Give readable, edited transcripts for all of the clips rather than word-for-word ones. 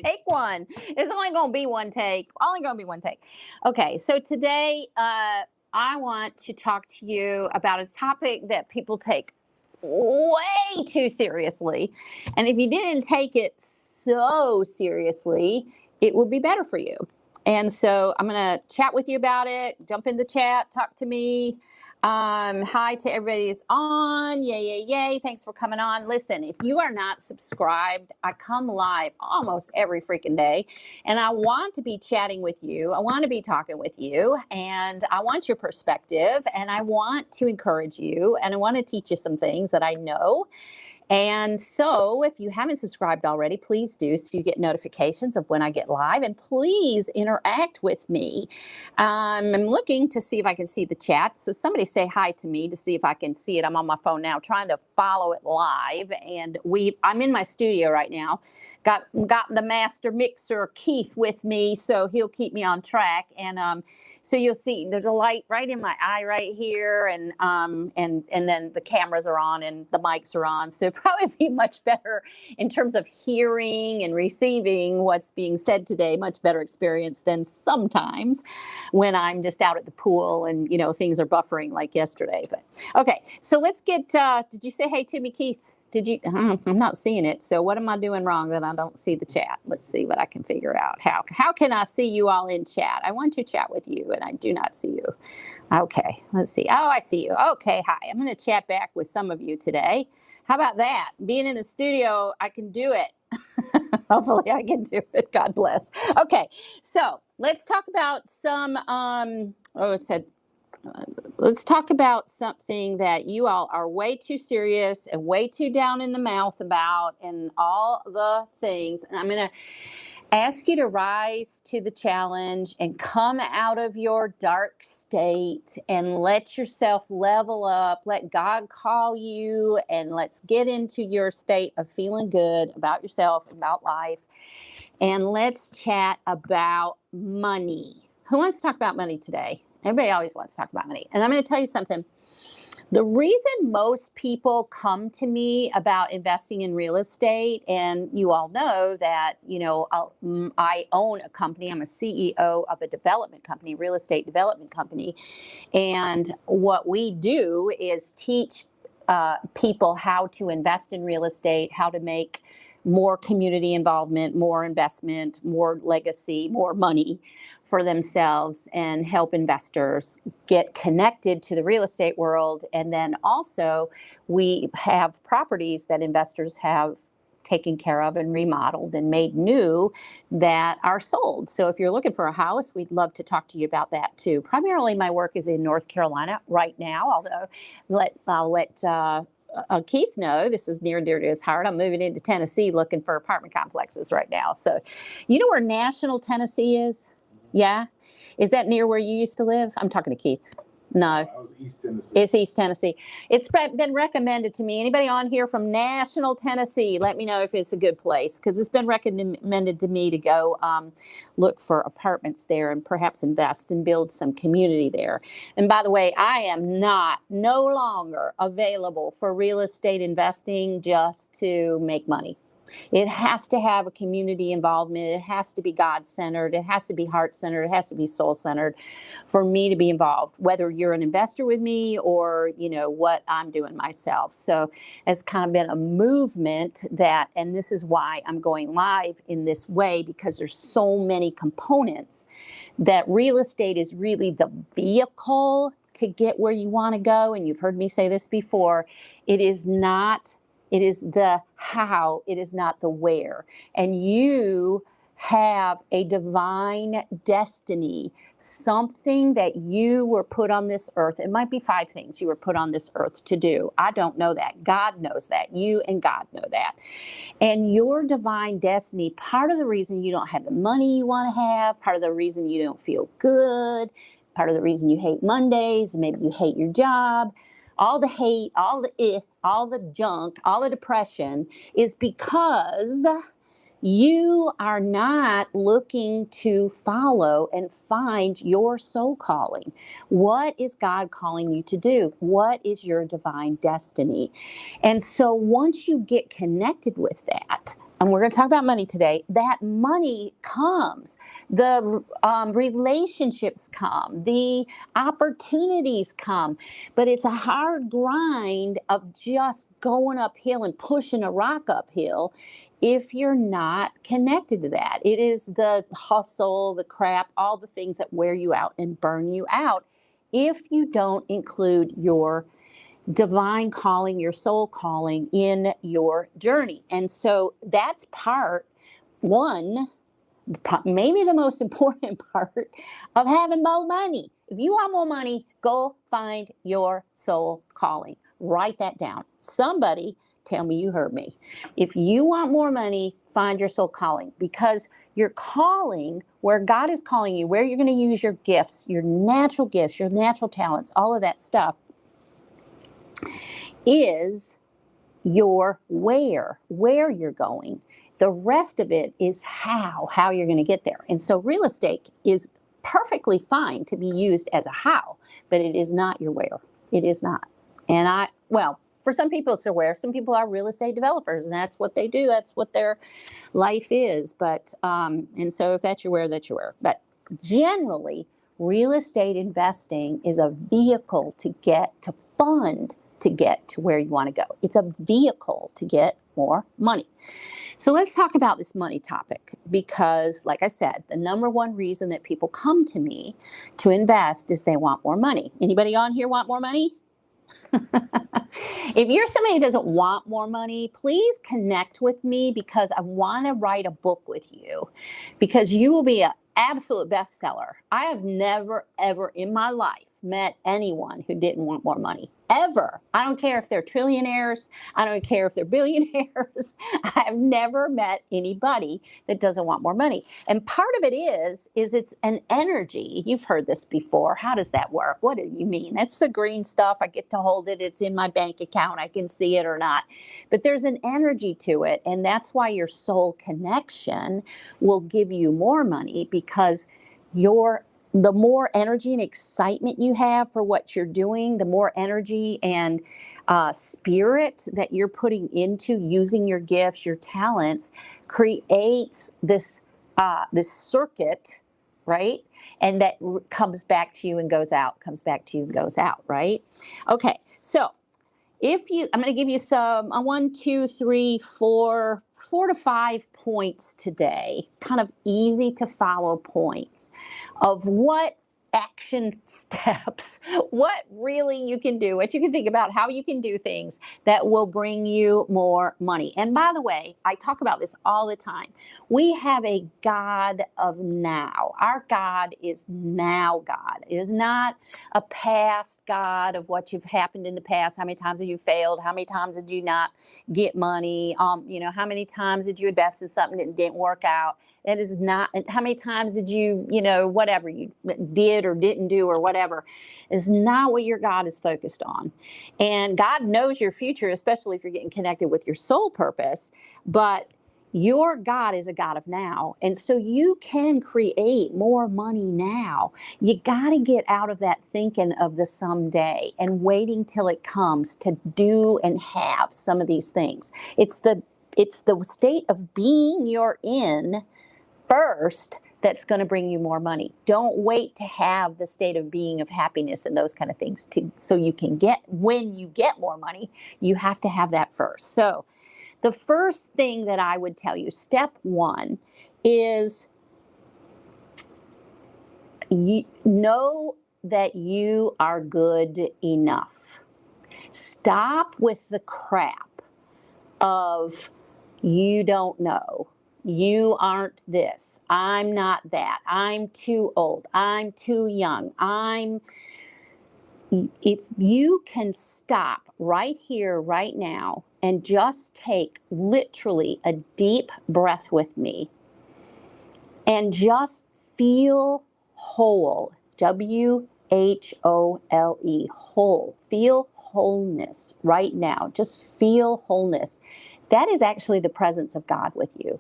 take one. It's only going to be one take. Only going to be one take. Okay, so today I want to talk to you about a topic that people take way too seriously. And if you didn't take it so seriously, it would be better for you. And so I'm going to chat with you about it. Jump in the chat, talk to me. Hi to everybody that's on. Yay, yay, yay. Thanks for coming on. Listen, if you are not subscribed, I come live almost every freaking day. And I want to be chatting with you. I want to be talking with you. And I want your perspective. And I want to encourage you. And I want to teach you some things that I know. And so if you haven't subscribed already, please do so you get notifications of when I get live, and please interact with me. I'm looking to see if I can see the chat. So somebody say hi to me to see if I can see it. I'm on my phone now trying to follow it live, and I'm in my studio right now. Got the master mixer Keith with me, so he'll keep me on track. And so you'll see there's a light right in my eye right here, and then the cameras are on and the mics are on. So probably be much better in terms of hearing and receiving what's being said today, much better experience than sometimes when I'm just out at the pool and, you know, things are buffering like yesterday. But okay, so let's get, did you say hey to me, Keith? Did you? I'm not seeing it. So what am I doing wrong that I don't see the chat? Let's see what I can figure out. How can I see you all in chat? I want to chat with you and I do not see you. Okay, let's see. Oh, I see you. Okay, hi. I'm going to chat back with some of you today. How about that? Being in the studio, I can do it. Hopefully I can do it. God bless. Okay, so let's talk about some, let's talk about something that you all are way too serious and way too down in the mouth about and all the things. And I'm going to ask you to rise to the challenge and come out of your dark state and let yourself level up. Let God call you, and let's get into your state of feeling good about yourself, about life. And let's chat about money. Who wants to talk about money today? Everybody always wants to talk about money. And I'm going to tell you something. The reason most people come to me about investing in real estate, and you all know that, you know, I own a company. I'm a CEO of a development company, real estate development company. And what we do is teach people how to invest in real estate, how to make more community involvement, more investment, more legacy, more money for themselves, and help investors get connected to the real estate world. And then also we have properties that investors have taken care of and remodeled and made new that are sold. So if you're looking for a house, we'd love to talk to you about that too. Primarily my work is in North Carolina right now, although I'll let Keith know this is near and dear to his heart. I'm moving into Tennessee looking for apartment complexes right now. So you know where National, Tennessee is? Yeah? Is that near where you used to live? I'm talking to Keith. No. I was East Tennessee. It's East Tennessee. It's been recommended to me. Anybody on here from National, Tennessee, let me know if it's a good place, because it's been recommended to me to go look for apartments there and perhaps invest and build some community there. And by the way, I am no longer available for real estate investing just to make money. It has to have a community involvement. It has to be God-centered. It has to be heart-centered. It has to be soul-centered for me to be involved, whether you're an investor with me or, you know, what I'm doing myself. So it's kind of been a movement that, and this is why I'm going live in this way, because there's so many components that real estate is really the vehicle to get where you want to go. And you've heard me say this before. It is the how, it is not the where. And you have a divine destiny, something that you were put on this earth. It might be 5 things you were put on this earth to do. I don't know that. God knows that. You and God know that. And your divine destiny, part of the reason you don't have the money you want to have, part of the reason you don't feel good, part of the reason you hate Mondays, maybe you hate your job, all the hate, all the junk, all the depression is because you are not looking to follow and find your soul calling. What is God calling you to do? What is your divine destiny? And so once you get connected with that, and we're going to talk about money today, that money comes, the relationships come, the opportunities come, but it's a hard grind of just going uphill and pushing a rock uphill if you're not connected to that. It is the hustle, the crap, all the things that wear you out and burn you out if you don't include your divine calling, your soul calling in your journey. And so that's part one, maybe the most important part of having more money. If you want more money, go find your soul calling. Write that down. Somebody tell me you heard me. If you want more money, find your soul calling, because your calling, where God is calling you, where you're going to use your gifts, your natural talents, all of that stuff, is your where you're going. The rest of it is how you're going to get there. And so real estate is perfectly fine to be used as a how, but it is not your where. It is not. And well, for some people it's their where. Some people are real estate developers, and that's what they do. That's what their life is. But and so if that's your where, that's your where. But generally, real estate investing is a vehicle to fund to get to where you want to go. It's a vehicle to get more money. So let's talk about this money topic, because like I said, the number one reason that people come to me to invest is they want more money. Anybody on here want more money? If you're somebody who doesn't want more money, please connect with me, because I want to write a book with you, because you will be an absolute bestseller. I have never, ever in my life met anyone who didn't want more money. Ever. I don't care if they're trillionaires. I don't care if they're billionaires. I have never met anybody that doesn't want more money. And part of it is it's an energy. You've heard this before. How does that work? What do you mean? That's the green stuff. I get to hold it. It's in my bank account. I can see it or not. But there's an energy to it. And that's why your soul connection will give you more money, because the more energy and excitement you have for what you're doing, the more energy and spirit that you're putting into using your gifts, your talents, creates this circuit, right? And that comes back to you and goes out, comes back to you and goes out, right? Okay, so I'm going to give you some 4 to 5 points today, kind of easy to follow points of what action steps, what really you can do, what you can think about, how you can do things that will bring you more money. And by the way, I talk about this all the time. We have a God of now. Our God is now God. It is not a past God of what you've happened in the past. How many times have you failed? How many times did you not get money? How many times did you invest in something that didn't work out? That is not, how many times did you, whatever you did or didn't do or whatever, is not what your God is focused on. And God knows your future, especially if you're getting connected with your soul purpose, but your God is a God of now. And so you can create more money now. You got to get out of that thinking of the someday and waiting till it comes to do and have some of these things. It's the state of being you're in first that's going to bring you more money. Don't wait to have the state of being of happiness and those kind of things so you can when you get more money, you have to have that first. So the first thing that I would tell you, step one, is know that you are good enough. Stop with the crap of you don't know. You aren't this. I'm not that. I'm too old. I'm too young. If you can stop right here, right now, and just take literally a deep breath with me and just feel whole, W-H-O-L-E, whole. Feel wholeness right now. Just feel wholeness. That is actually the presence of God with you.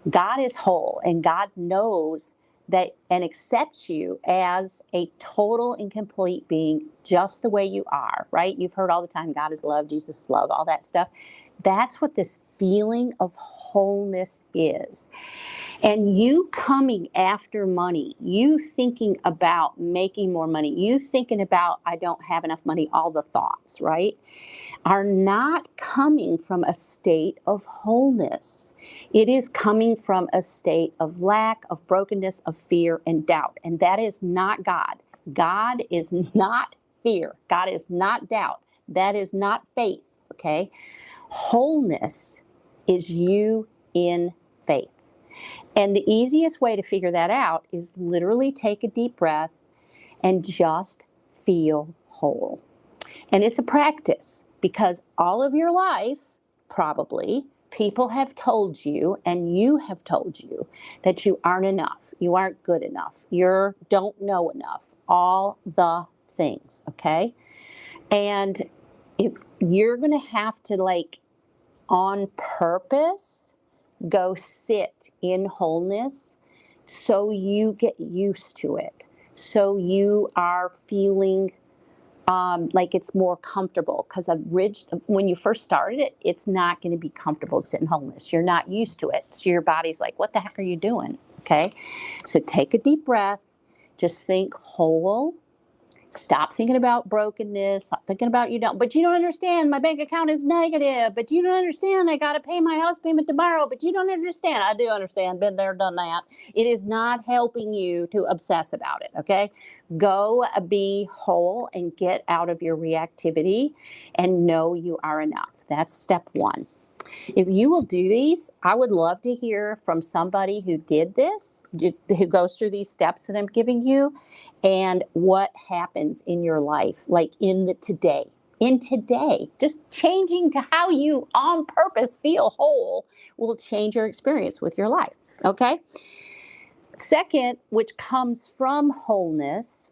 God is whole, and God knows that and accepts you as a total and complete being, just the way you are, right? You've heard all the time, God is love, Jesus is love, all that stuff. That's what this feeling of wholeness is. And you coming after money, you thinking about making more money, you thinking about, I don't have enough money, all the thoughts, right, are not coming from a state of wholeness. It is coming from a state of lack, of brokenness, of fear and doubt. And that is not God. God is not fear. God is not doubt. That is not faith, okay? Wholeness is you in faith. And the easiest way to figure that out is literally take a deep breath and just feel whole. And it's a practice because all of your life, probably, people have told you and you have told you that you aren't enough, you aren't good enough, you don't know enough, all the things, okay? And if you're going to have to, like, on purpose, go sit in wholeness so you get used to it, so you are feeling like it's more comfortable, because when you first started it, it's not going to be comfortable to sit in wholeness. You're not used to it. So your body's like, what the heck are you doing? Okay. So take a deep breath. Just think whole. Stop thinking about brokenness. Stop thinking about but you don't understand, my bank account is negative. But you don't understand, I got to pay my house payment tomorrow. But you don't understand. I do understand. Been there, done that. It is not helping you to obsess about it, okay? Go be whole and get out of your reactivity and know you are enough. That's step one. If you will do these, I would love to hear from somebody who did this, who goes through these steps that I'm giving you, and what happens in your life, like in today. In today, just changing to how you on purpose feel whole will change your experience with your life, okay? Second, which comes from wholeness,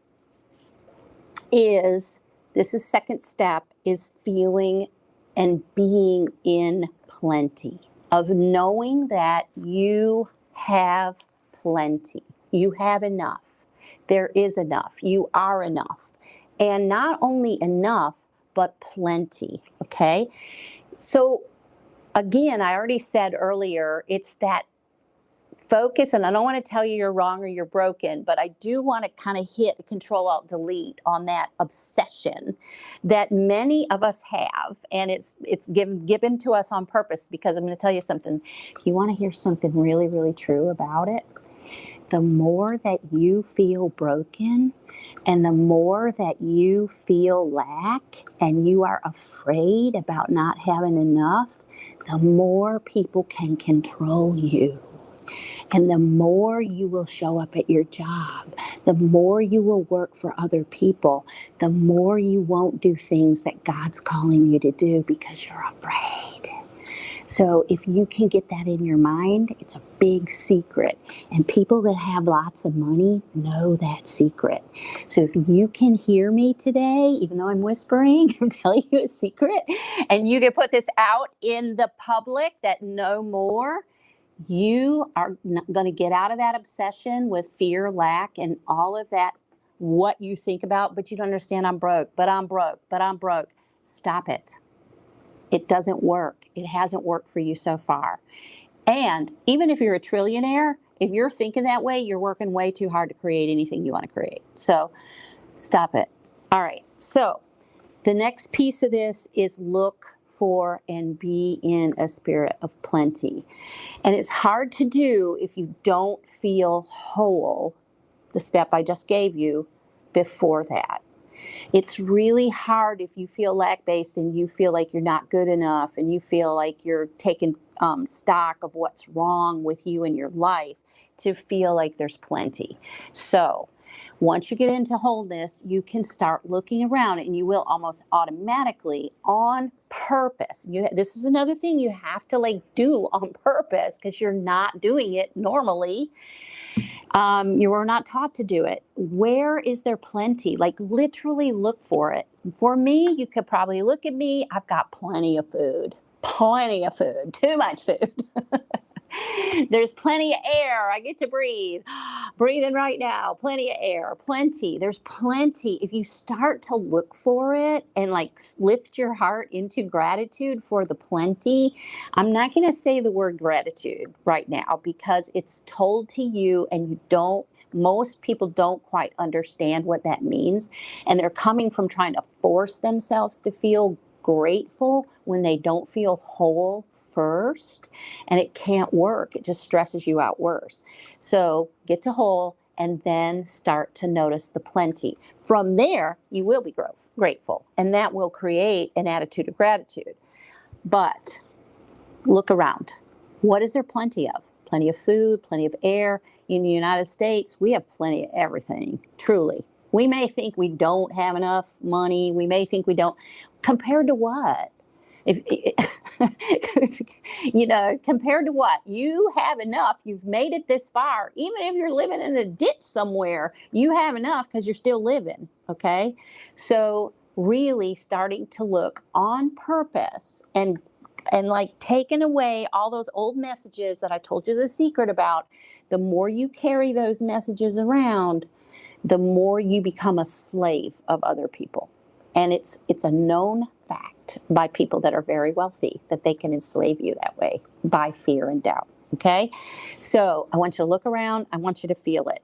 this is second step, is feeling and being in plenty, of knowing that you have plenty. You have enough. There is enough. You are enough. And not only enough, but plenty, okay? So again, I already said earlier, it's that focus, and I don't want to tell you you're wrong or you're broken, but I do want to kind of hit Control-Alt-Delete on that obsession that many of us have, and it's given to us on purpose, because I'm going to tell you something. If you want to hear something really, really true about it, the more that you feel broken and the more that you feel lack and you are afraid about not having enough, the more people can control you. And the more you will show up at your job, the more you will work for other people, the more you won't do things that God's calling you to do because you're afraid. So if you can get that in your mind, it's a big secret. And people that have lots of money know that secret. So if you can hear me today, even though I'm whispering, I'm telling you a secret, and you can put this out in the public that no more, you are going to get out of that obsession with fear, lack, and all of that, what you think about, but you don't understand, I'm broke, but I'm broke, but I'm broke. Stop it. It doesn't work. It hasn't worked for you so far. And even if you're a trillionaire, if you're thinking that way, you're working way too hard to create anything you want to create. So stop it. All right. So the next piece of this is look for and be in a spirit of plenty. And it's hard to do if you don't feel whole, the step I just gave you, before that. It's really hard if you feel lack-based and you feel like you're not good enough and you feel like you're taking stock of what's wrong with you in your life to feel like there's plenty. So once you get into wholeness, you can start looking around, and you will almost automatically, on purpose. This is another thing you have to do on purpose, because you're not doing it normally. You were not taught to do it. Where is there plenty? Literally look for it. For me, you could probably look at me. I've got plenty of food. Plenty of food. Too much food. There's plenty of air. I get to breathe. breathing right now, plenty of air, plenty. There's plenty. If you start to look for it and like lift your heart into gratitude for the plenty, I'm not going to say the word gratitude right now because it's told to you and you don't, most people don't quite understand what that means. And they're coming from trying to force themselves to feel grateful when they don't feel whole first, and it can't work. It just stresses you out worse. So get to whole and then start to notice the plenty. From there, you will be grateful, and that will create an attitude of gratitude. But look around. What is there plenty of? Plenty of food, plenty of air. In the United States, we have plenty of everything, truly. We may think we don't have enough money. We may think we don't. Compared to what? You know, compared to what? You have enough. You've made it this far. Even if you're living in a ditch somewhere, you have enough because you're still living, okay? So really starting to look on purpose and like taking away all those old messages that I told you the secret about. The more you carry those messages around, the more you become a slave of other people. And it's a known fact by people that are very wealthy that they can enslave you that way by fear and doubt. Okay? So I want you to look around. I want you to feel it.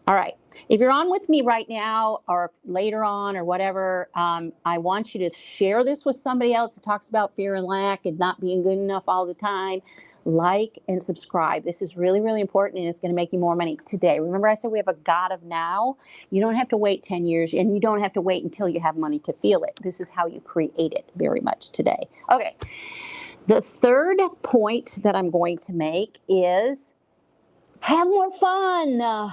All right. If you're on with me right now or later on or whatever, I want you to share this with somebody else that talks about fear and lack and not being good enough all the time. Like and subscribe. This is really, really important, and it's going to make you more money today. Remember I said we have a God of now? You don't have to wait 10 years, and you don't have to wait until you have money to feel it. This is how you create it very much today. Okay. The third point that I'm going to make is have more fun.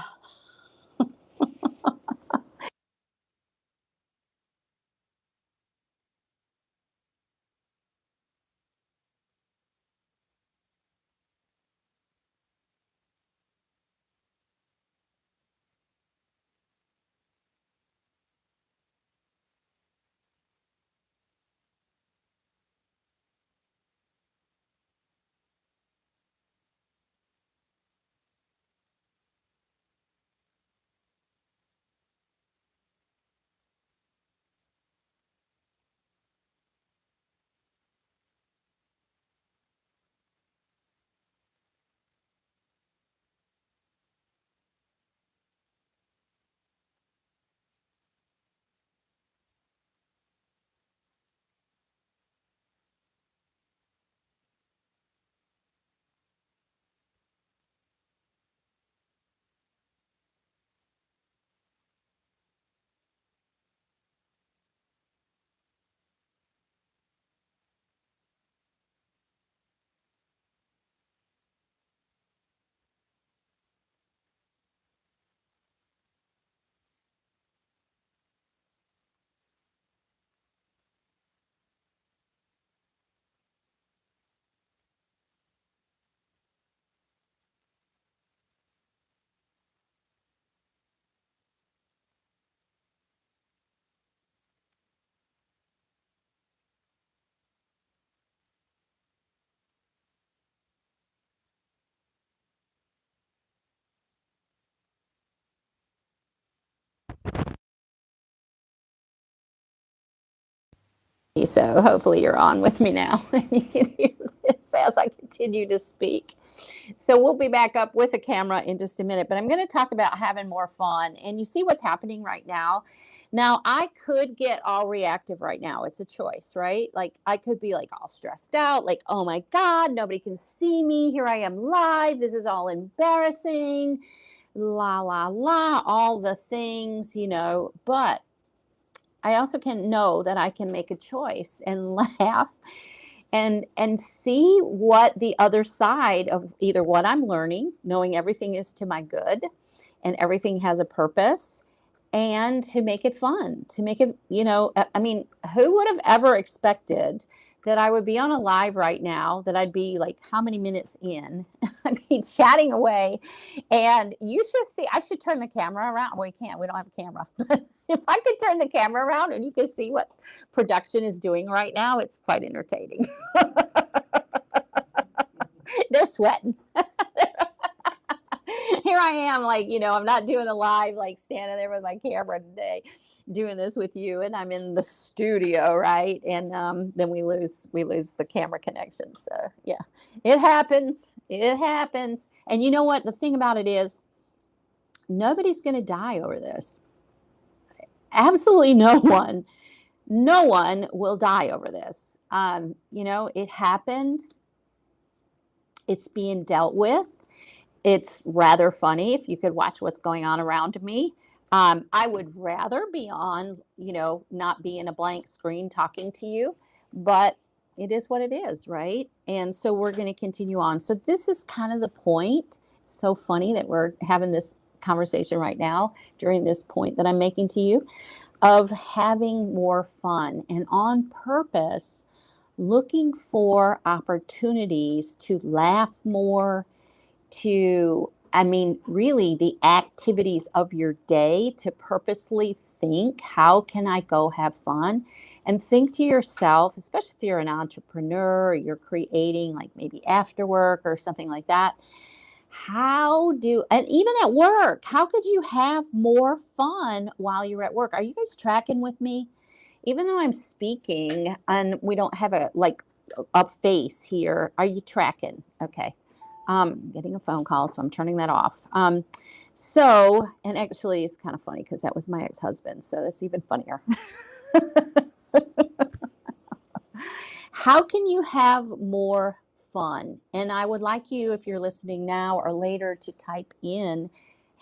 So hopefully you're on with me now and you can hear this as I continue to speak. So we'll be back up with a camera in just a minute, but I'm going to talk about having more fun. And you see what's happening right now. Now, I could get all reactive right now. It's a choice, right? Like I could be like all stressed out, like, oh my God, nobody can see me. Here I am live. This is all embarrassing. La, la, la, all the things, you know, but I also can know that I can make a choice and laugh and see what the other side of either what I'm learning, knowing everything is to my good and everything has a purpose, and to make it fun, to make it, you know, I mean, who would have ever expected that I would be on a live right now, that I'd be like, how many minutes in? I'd be chatting away, and you should see, I should turn the camera around. Well, we can't, we don't have a camera. But if I could turn the camera around and you could see what production is doing right now, it's quite entertaining. They're sweating. Here here I am, like, I'm not doing a live, like standing there with my camera today, doing this with you, and I'm in the studio, right? And then we lose the camera connection. So yeah, it happens. It happens. And you know what? The thing about it is, nobody's going to die over this. Absolutely no one. No one will die over this. It happened. It's being dealt with. It's rather funny if you could watch what's going on around me. I would rather be on, not be in a blank screen talking to you, but it is what it is, right? And so we're going to continue on. So this is kind of the point. It's so funny that we're having this conversation right now during this point that I'm making to you of having more fun and on purpose looking for opportunities to laugh more, really the activities of your day, to purposely think, how can I go have fun? And think to yourself, especially if you're an entrepreneur, or you're creating like maybe after work or something like that, and even at work, how could you have more fun while you're at work? Are you guys tracking with me? Even though I'm speaking and we don't have a face here, are you tracking? Okay. Getting a phone call, so I'm turning that off. And actually it's kind of funny because that was my ex-husband, so that's even funnier. How can you have more fun? And I would like you, if you're listening now or later, to type in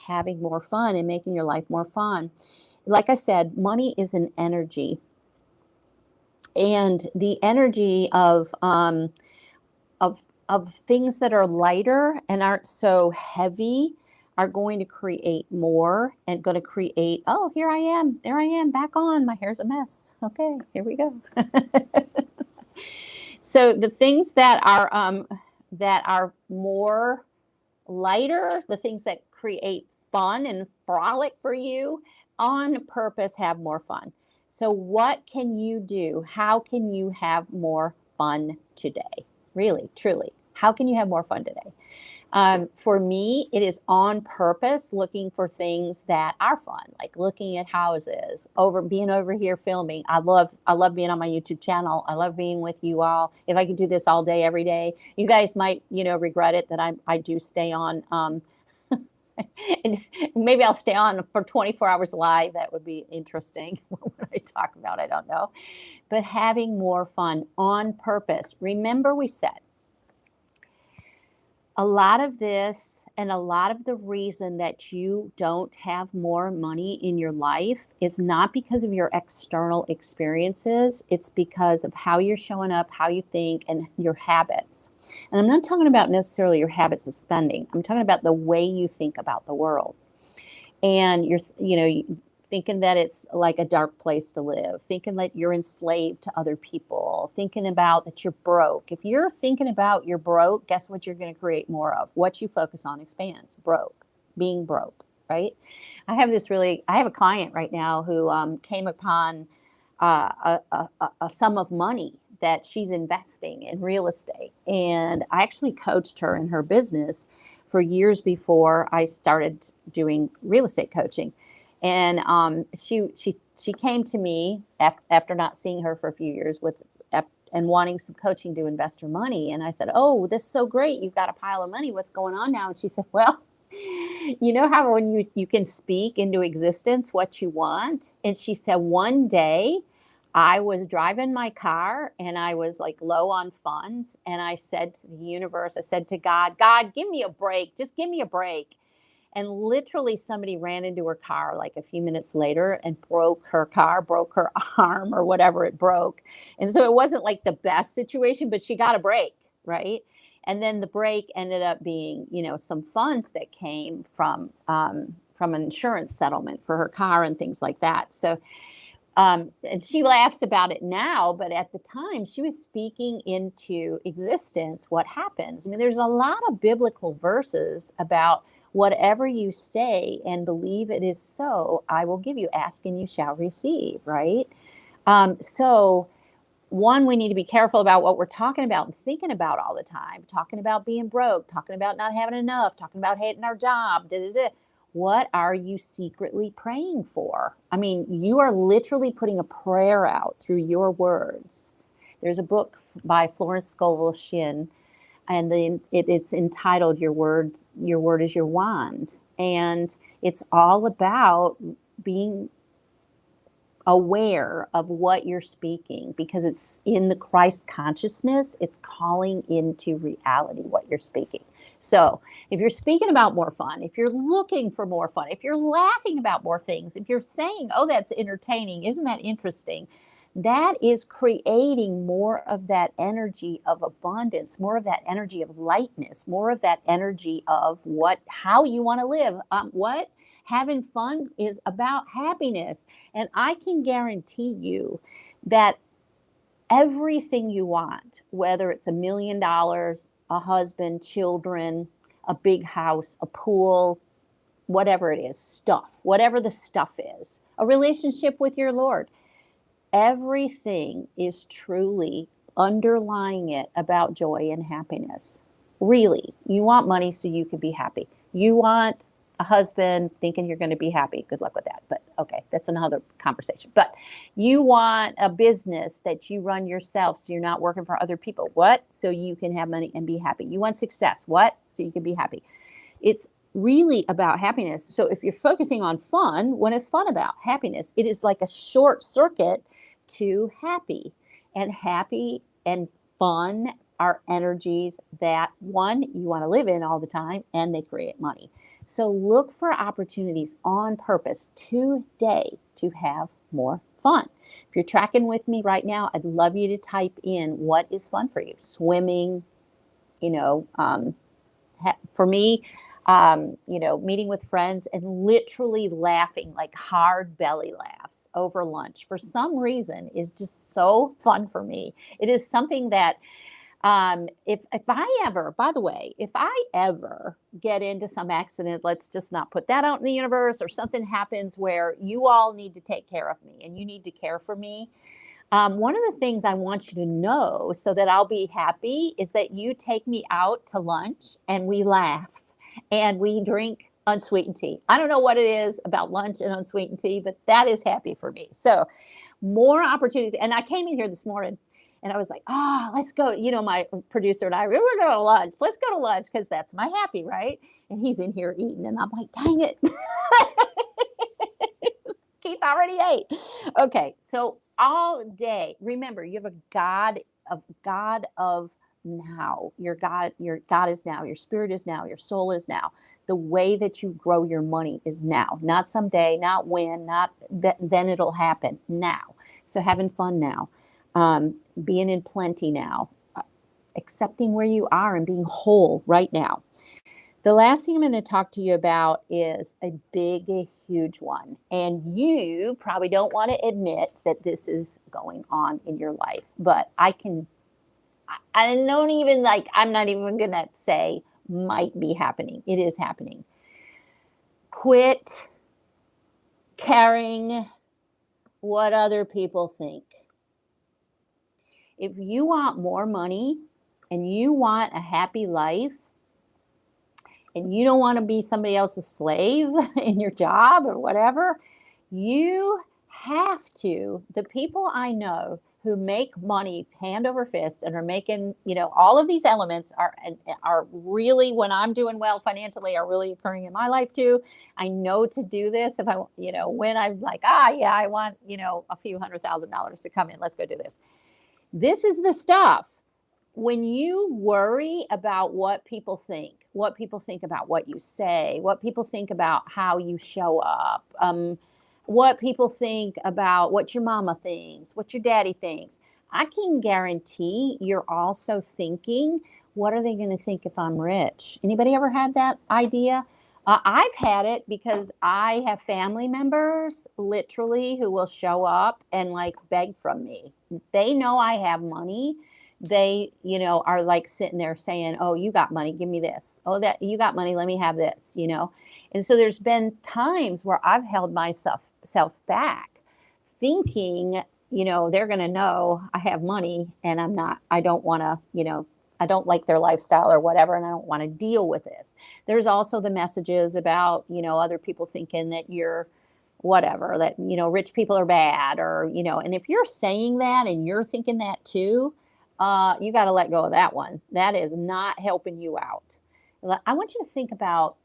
having more fun and making your life more fun. Like I said, money is an energy. And the energy of things that are lighter and aren't so heavy are going to create more and going to create, oh, there I am, back on. My hair's a mess. Okay, here we go. So the things that are more lighter, the things that create fun and frolic for you, on purpose have more fun. So what can you do? How can you have more fun today? Really, truly, how can you have more fun today? For me, it is on purpose looking for things that are fun, like looking at houses, being over here filming. I love being on my YouTube channel. I love being with you all. If I could do this all day, every day, you guys might, regret it that I do stay on. And maybe I'll stay on for 24 hours live. That would be interesting. What would I talk about? I don't know. But having more fun on purpose. Remember, we said a lot of this and a lot of the reason that you don't have more money in your life is not because of your external experiences. It's because of how you're showing up, how you think, and your habits. And I'm not talking about necessarily your habits of spending. I'm talking about the way you think about the world. And you're thinking that it's like a dark place to live, thinking that you're enslaved to other people, thinking about that you're broke. If you're thinking about you're broke, guess what you're going to create more of? What you focus on expands. Being broke, right? I have a client right now who came upon a sum of money that she's investing in real estate. And I actually coached her in her business for years before I started doing real estate coaching. And she came to me after not seeing her for a few years and wanting some coaching to invest her money. And I said, "Oh, this is so great. You've got a pile of money. What's going on now?" And she said, "Well, you know how when you can speak into existence what you want?" And she said, "One day I was driving my car and I was like low on funds. And I said to the universe, I said to God, give me a break. Just give me a break." And literally somebody ran into her car like a few minutes later and broke her arm or whatever it broke. And so it wasn't like the best situation, but she got a break, right? And then the break ended up being, some funds that came from an insurance settlement for her car and things like that. So, and she laughs about it now, but at the time she was speaking into existence what happens. I mean, there's a lot of biblical verses about whatever you say and believe it is so, I will give you. Ask and you shall receive, right? So one, we need to be careful about what we're talking about and thinking about all the time. Talking about being broke, talking about not having enough, talking about hating our job. Da, da, da. What are you secretly praying for? I mean, you are literally putting a prayer out through your words. There's a book by Florence Scovel Shinn, and it's entitled "Your Word is Your Wand," and it's all about being aware of what you're speaking, because it's in the Christ consciousness. It's calling into reality what you're speaking. So if you're speaking about more fun, if you're looking for more fun, if you're laughing about more things, if you're saying, oh, that's entertaining, isn't that interesting? That is creating more of that energy of abundance, more of that energy of lightness, more of that energy of how you want to live. Having fun is about happiness. And I can guarantee you that everything you want, whether it's $1 million, a husband, children, a big house, a pool, whatever it is, whatever the stuff is, a relationship with your Lord, everything is truly underlying it about joy and happiness. Really, you want money so you can be happy. You want a husband thinking you're going to be happy. Good luck with that. But okay, that's another conversation. But you want a business that you run yourself so you're not working for other people. What? So you can have money and be happy. You want success. What? So you can be happy. It's really about happiness. So if you're focusing on fun, when it's fun about happiness, it is like a short circuit to happy. And happy and fun are energies that, one, you want to live in all the time, and they create money. So look for opportunities on purpose today to have more fun. If you're tracking with me right now, I'd love you to type in what is fun for you. Swimming, for me, meeting with friends and literally laughing, like hard belly laughs over lunch, for some reason, is just so fun for me. It is something that if I ever get into some accident, let's just not put that out in the universe, or something happens where you all need to take care of me and you need to care for me. One of the things I want you to know so that I'll be happy is that you take me out to lunch and we laugh and we drink unsweetened tea. I don't know what it is about lunch and unsweetened tea, but that is happy for me. So more opportunities. And I came in here this morning and I was like, let's go. My producer and I, we were going to lunch. Let's go to lunch because that's my happy, right? And he's in here eating. And I'm like, dang it. Keith already ate. Okay, so all day, remember, you have a God of now. Your God is now. Your spirit is now. Your soul is now. The way that you grow your money is now. Not someday, not when, not then it'll happen. Now. So having fun now. Being in plenty now, accepting where you are and being whole right now. The last thing I'm going to talk to you about is a huge one. And you probably don't want to admit that this is going on in your life, but I'm not even going to say might be happening. It is happening. Quit caring what other people think. If you want more money and you want a happy life and you don't want to be somebody else's slave in your job or whatever, you have to. The people I know who make money hand over fist and are making, all of these elements are really, when I'm doing well financially, are really occurring in my life too. I know to do this if when I'm like, I want, a few $100,000 to come in, let's go do this. This is the stuff. When you worry about what people think about what you say, what people think about how you show up, what people think about what your mama thinks, what your daddy thinks, I can guarantee you're also thinking, what are they going to think if I'm rich? Anybody ever had that idea? I've had it because I have family members literally who will show up and like beg from me. They know I have money. They, are like sitting there saying, oh, you got money, give me this. Oh, that you got money, let me have this, And so there's been times where I've held myself back thinking, they're going to know I have money and I don't want to, I don't like their lifestyle or whatever, and I don't want to deal with this. There's also the messages about, other people thinking that you're whatever, that, rich people are bad, or, and if you're saying that and you're thinking that too, you got to let go of that one. That is not helping you out. I want you to think about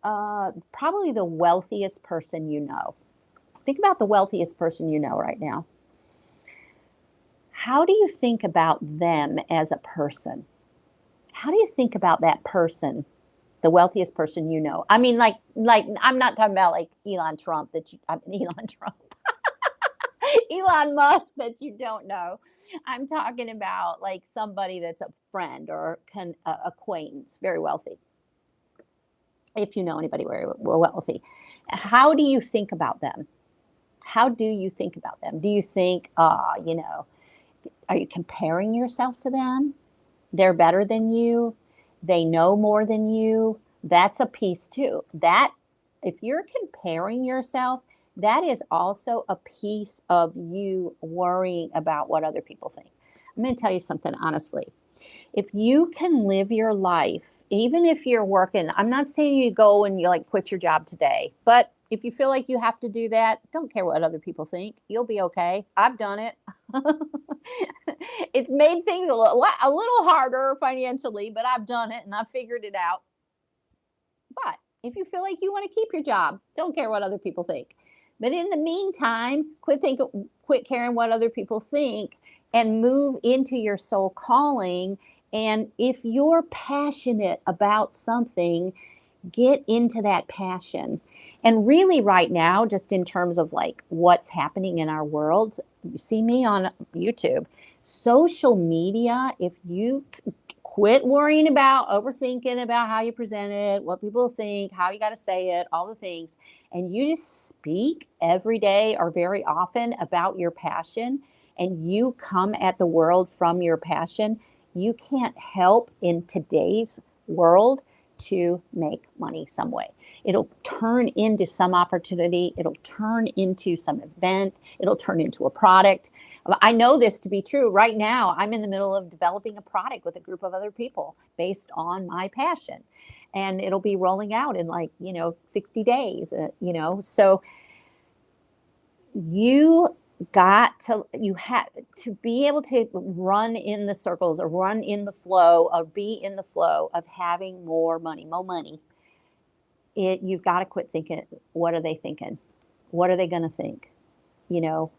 probably the wealthiest person you know. Think about the wealthiest person you know right now. How do you think about them as a person? How do you think about that person, the wealthiest person you know? I mean, like I'm not talking about like Elon Trump Elon Musk that you don't know. I'm talking about like somebody that's a friend or acquaintance, very wealthy. If you know anybody very wealthy, how do you think about them? How do you think about them? Do you think, are you comparing yourself to them? They're better than you. They know more than you. That's a piece too. That if you're comparing yourself, that is also a piece of you worrying about what other people think. I'm going to tell you something honestly. If you can live your life, even if you're working, I'm not saying you go and you like quit your job today, but if you feel like you have to do that, don't care what other people think. You'll be okay. I've done it. It's made things a little harder financially, but I've done it and I've figured it out. But if you feel like you want to keep your job, don't care what other people think. But in the meantime, quit caring what other people think and move into your soul calling. And if you're passionate about something, get into that passion. And really right now, just in terms of like what's happening in our world, you see me on YouTube, social media, if you quit worrying about overthinking about how you present it, what people think, how you got to say it, all the things, and you just speak every day or very often about your passion, and you come at the world from your passion, you can't help in today's world to make money some way. It'll turn into some opportunity. It'll turn into some event. It'll turn into a product. I know this to be true. Right now, I'm in the middle of developing a product with a group of other people based on my passion. And it'll be rolling out in 60 days, So you have to be able to run in the circles or run in the flow or be in the flow of having more money. You've got to quit thinking, what are they thinking? What are they going to think?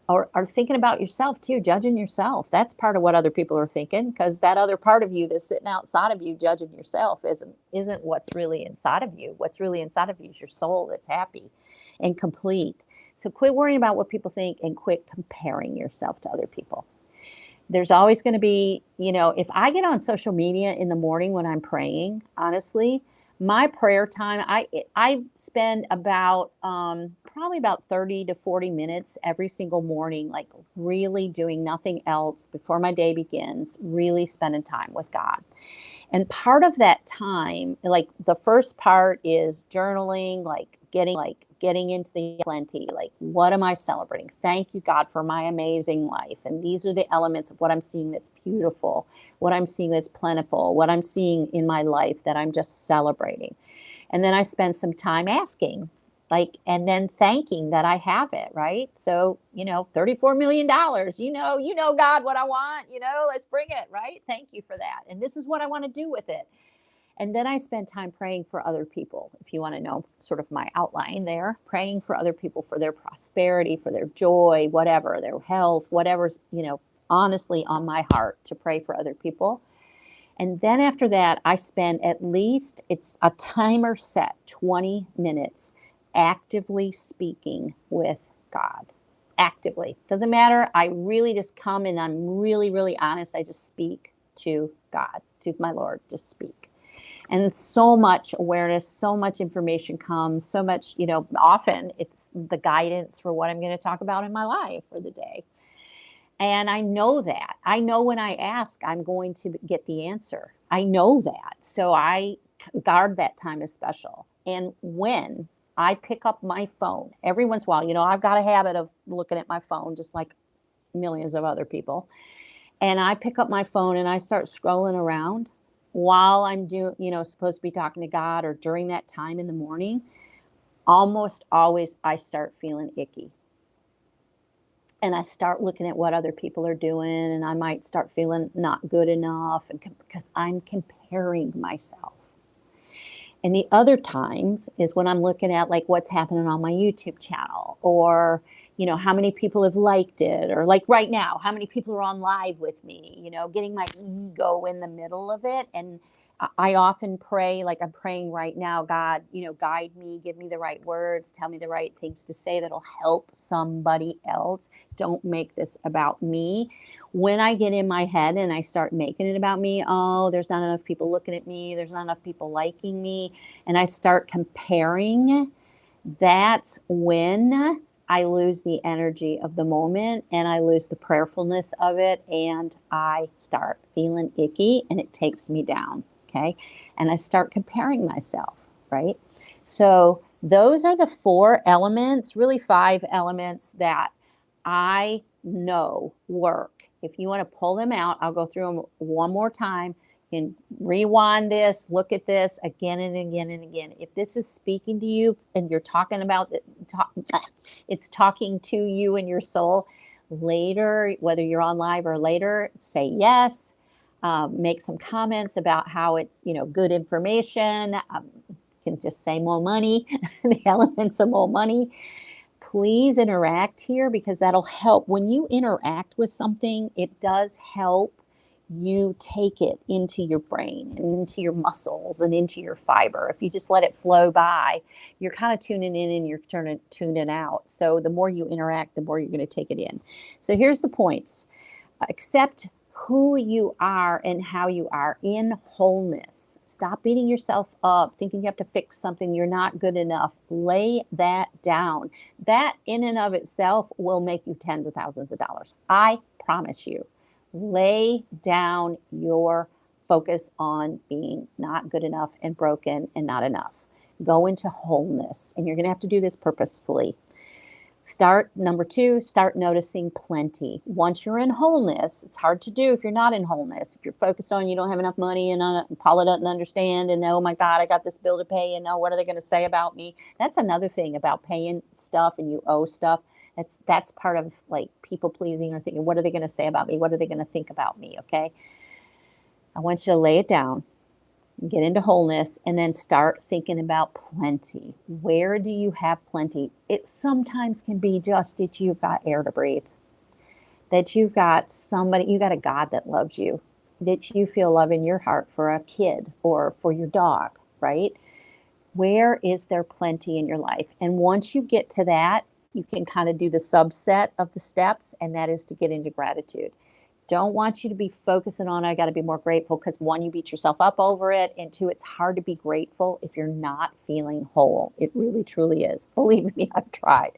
Or thinking about yourself too, judging yourself. That's part of what other people are thinking, because that other part of you that's sitting outside of you judging yourself isn't what's really inside of you. What's really inside of you is your soul that's happy and complete. So quit worrying about what people think and quit comparing yourself to other people. There's always going to be, if I get on social media in the morning when I'm praying, honestly, my prayer time, I spend about probably about 30 to 40 minutes every single morning, like really doing nothing else before my day begins, really spending time with God. And part of that time, like the first part is journaling, like getting into the plenty, like what am I celebrating? Thank you, God, for my amazing life. And these are the elements of what I'm seeing that's beautiful, what I'm seeing that's plentiful, what I'm seeing in my life that I'm just celebrating. And then I spend some time asking, and then thanking that I have it, right? So, $34 million, God, what I want, let's bring it, right? Thank you for that. And this is what I want to do with it. And then I spend time praying for other people. If you want to know sort of my outline there, praying for other people, for their prosperity, for their joy, whatever, their health, whatever's, honestly on my heart to pray for other people. And then after that, I spend at least, it's a timer set, 20 minutes actively speaking with God. Actively. Doesn't matter. I really just come and I'm really, really honest. I just speak to God, to my Lord, just speak. And so much awareness, so much information comes, so much, often it's the guidance for what I'm going to talk about in my life for the day. And I know that. I know when I ask, I'm going to get the answer. I know that. So I guard that time as special. And when I pick up my phone, every once in a while, I've got a habit of looking at my phone, just like millions of other people. And I pick up my phone and I start scrolling around while I'm supposed to be talking to God, or during that time in the morning. Almost always I start feeling icky. And I start looking at what other people are doing, and I might start feeling not good enough, and because I'm comparing myself. And the other times is when I'm looking at like what's happening on my YouTube channel, or how many people have liked it, or like right now, how many people are on live with me, getting my ego in the middle of it. And I often pray, like I'm praying right now, God, guide me, give me the right words, tell me the right things to say that'll help somebody else. Don't make this about me. When I get in my head and I start making it about me, oh, there's not enough people looking at me, there's not enough people liking me, and I start comparing, that's when I lose the energy of the moment, and I lose the prayerfulness of it, and I start feeling icky, and it takes me down. Okay. And I start comparing myself, right? So those are the 4 elements, really 5 elements that I know work. If you want to pull them out, I'll go through them one more time. You can rewind this, look at this again and again and again. If this is speaking to you and you're talking about it, it's talking to you in your soul later, whether you're on live or later, say yes. Make some comments about how it's, good information. You can just say more money, the elements of more money. Please interact here, because that'll help. When you interact with something, it does help you take it into your brain and into your muscles and into your fiber. If you just let it flow by, you're kind of tuning in and you're tuning out. So the more you interact, the more you're going to take it in. So here's the points. Accept who you are and how you are in wholeness. Stop beating yourself up, thinking you have to fix something, you're not good enough. Lay that down. That in and of itself will make you tens of thousands of dollars. I promise you. Lay down your focus on being not good enough and broken and not enough. Go into wholeness, and you're going to have to do this purposefully. Number 2, start noticing plenty. Once you're in wholeness, it's hard to do if you're not in wholeness. If you're focused on you don't have enough money, and Paula doesn't understand, and oh my God, I got this bill to pay, and oh, what are they going to say about me? That's another thing about paying stuff and you owe stuff. That's part of like people pleasing, or thinking, what are they going to say about me? What are they going to think about me? Okay. I want you to lay it down, get into wholeness, and then start thinking about plenty. Where do you have plenty? It sometimes can be just that you've got air to breathe, that you've got you got a God that loves you, that you feel love in your heart for a kid or for your dog, right? Where is there plenty in your life? And once you get to that, you can kind of do the subset of the steps, and that is to get into gratitude. Don't want you to be focusing on, I got to be more grateful, because 1, you beat yourself up over it, and 2, it's hard to be grateful if you're not feeling whole. It really, truly is. Believe me, I've tried.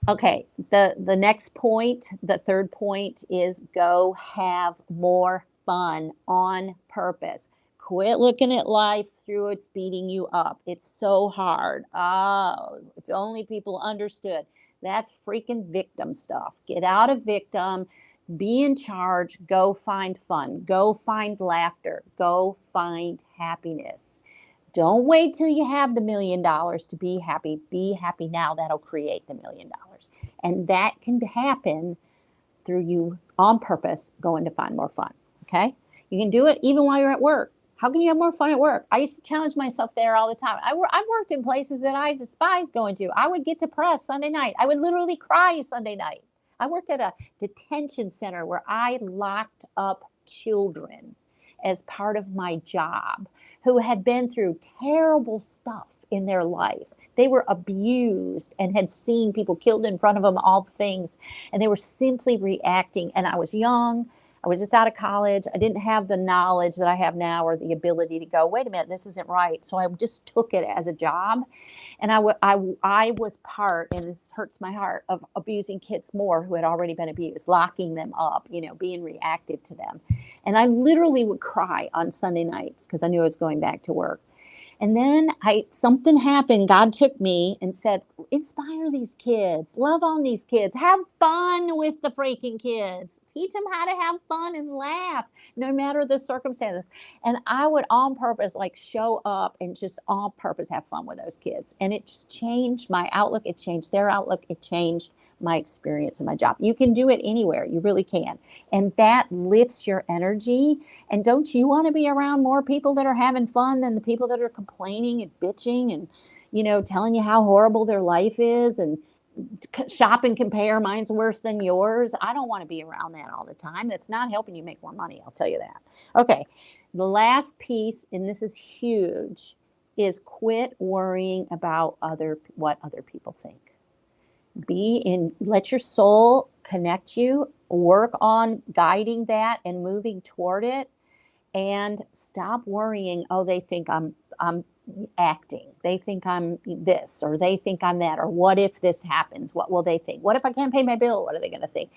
Okay, the next point, the 3rd point, is go have more fun on purpose. Quit looking at life through it's beating you up. It's so hard. Oh, if only people understood. That's freaking victim stuff. Get out of victim. Be in charge. Go find fun. Go find laughter. Go find happiness. Don't wait till you have the $1 million to be happy. Be happy now. That'll create the $1 million. And that can happen through you on purpose going to find more fun. Okay? You can do it even while you're at work. How can you have more fun at work? I used to challenge myself there all the time. I've worked in places that I despise going to. I would get depressed Sunday night. I would literally cry Sunday night. I worked at a detention center where I locked up children as part of my job who had been through terrible stuff in their life. They were abused and had seen people killed in front of them, all the things, and they were simply reacting. And I was young. I was just out of college. I didn't have the knowledge that I have now, or the ability to go, wait a minute, this isn't right. So I just took it as a job. And I was part, and this hurts my heart, of abusing kids more who had already been abused, locking them up, being reactive to them. And I literally would cry on Sunday nights because I knew I was going back to work. And then something happened. God took me and said, inspire these kids, love on these kids, have fun with the freaking kids, teach them how to have fun and laugh no matter the circumstances. And I would on purpose like show up and just on purpose have fun with those kids. And it just changed my outlook. It changed their outlook. It changed my experience in my job. You can do it anywhere. You really can. And that lifts your energy. And don't you want to be around more people that are having fun than the people that are complaining and bitching and, telling you how horrible their life is and shop and compare, mine's worse than yours? I don't want to be around that all the time. That's not helping you make more money, I'll tell you that. Okay, the last piece, and this is huge, is quit worrying about what other people think. Let your soul connect you, work on guiding that and moving toward it, and stop worrying, oh, they think I'm acting. They think I'm this, or they think I'm that, or what if this happens? What will they think? What if I can't pay my bill? What are they going to think?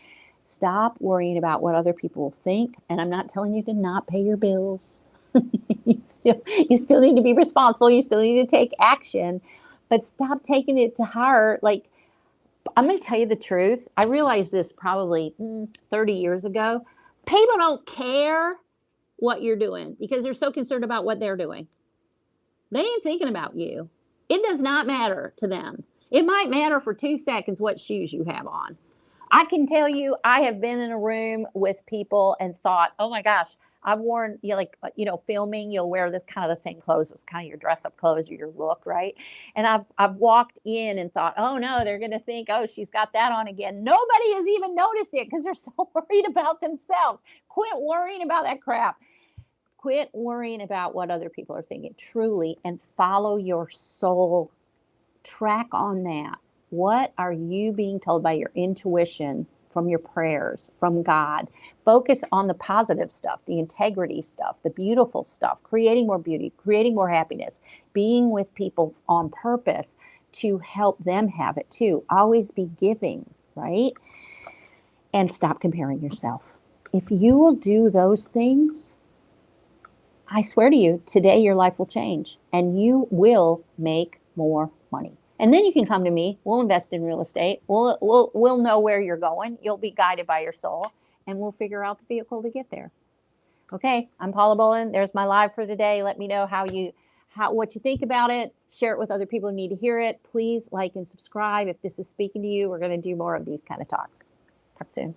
Stop worrying about what other people will think. And I'm not telling you to not pay your bills. you still need to be responsible. You still need to take action, but stop taking it to heart. Like, I'm going to tell you the truth. I realized this probably 30 years ago. People don't care what you're doing because they're so concerned about what they're doing. They ain't thinking about you. It does not matter to them. It might matter for 2 seconds what shoes you have on. I can tell you, I have been in a room with people and thought, oh my gosh, I've worn, filming, you'll wear this kind of the same clothes as kind of your dress up clothes or your look, right? And I've walked in and thought, oh no, they're going to think, oh, she's got that on again. Nobody has even noticed it because they're so worried about themselves. Quit worrying about that crap. Quit worrying about what other people are thinking, truly, and follow your soul. Track on that. What are you being told by your intuition, from your prayers, from God? Focus on the positive stuff, the integrity stuff, the beautiful stuff, creating more beauty, creating more happiness, being with people on purpose to help them have it too. Always be giving, right? And stop comparing yourself. If you will do those things, I swear to you, today your life will change and you will make more money. And then you can come to me. We'll invest in real estate. We'll know where you're going. You'll be guided by your soul, and we'll figure out the vehicle to get there. Okay, I'm Paula Bohland. There's my live for today. Let me know what you think about it. Share it with other people who need to hear it. Please like and subscribe if this is speaking to you. We're going to do more of these kind of talks. Talk soon.